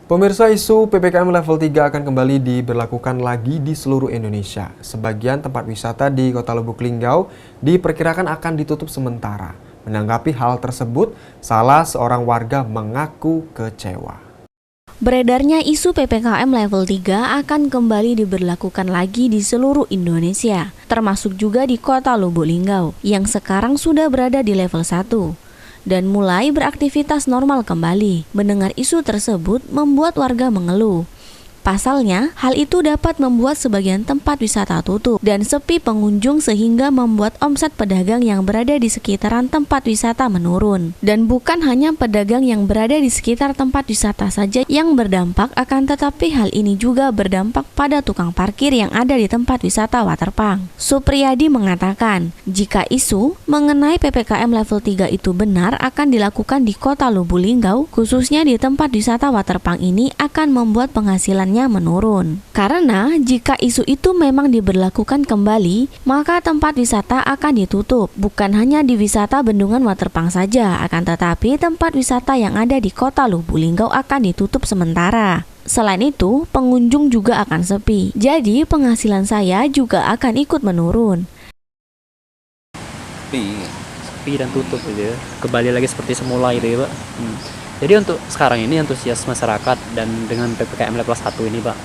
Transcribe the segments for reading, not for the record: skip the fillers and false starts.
Pemirsa, isu PPKM level 3 akan kembali diberlakukan lagi di seluruh Indonesia. Sebagian tempat wisata di Kota Lubuk Linggau diperkirakan akan ditutup sementara. Menanggapi hal tersebut, salah seorang warga mengaku kecewa. Beredarnya isu PPKM level 3 akan kembali diberlakukan lagi di seluruh Indonesia, termasuk juga di Kota Lubuk Linggau yang sekarang sudah berada di level 1. Dan mulai beraktivitas normal kembali. Mendengar isu tersebut membuat warga mengeluh. Pasalnya, hal itu dapat membuat sebagian tempat wisata tutup dan sepi pengunjung sehingga membuat omset pedagang yang berada di sekitaran tempat wisata menurun. Dan bukan hanya pedagang yang berada di sekitar tempat wisata saja yang berdampak, akan tetapi hal ini juga berdampak pada tukang parkir yang ada di tempat wisata Waterpang. Supriyadi mengatakan, jika isu mengenai PPKM level 3 itu benar akan dilakukan di Kota Lubuk Linggau, khususnya di tempat wisata Waterpang ini akan membuat penghasilannya menurun. Karena jika isu itu memang diberlakukan kembali, maka tempat wisata akan ditutup. Bukan hanya di wisata Bendungan Waterpang saja, akan tetapi tempat wisata yang ada di Kota Lubuk Linggau akan ditutup sementara. Selain itu, pengunjung juga akan sepi. Jadi penghasilan saya juga akan ikut menurun. Sepi dan tutup gitu ya. Kembali lagi seperti semula gitu ya, Pak. Jadi untuk sekarang ini antusias masyarakat dan dengan PPKM level 1 ini, Pak,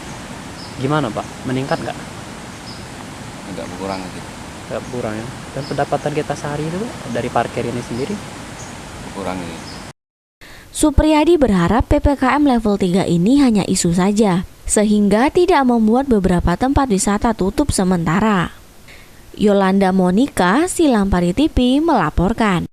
gimana, Pak? Meningkat nggak? Agak berkurang gitu. Nggak berkurang ya. Dan pendapatan kita sehari itu, Pak, dari parkir ini sendiri? Berkurang gitu. Supriyadi berharap PPKM level 3 ini hanya isu saja, sehingga tidak membuat beberapa tempat wisata tutup sementara. Yolanda Monika, Silampari TV melaporkan.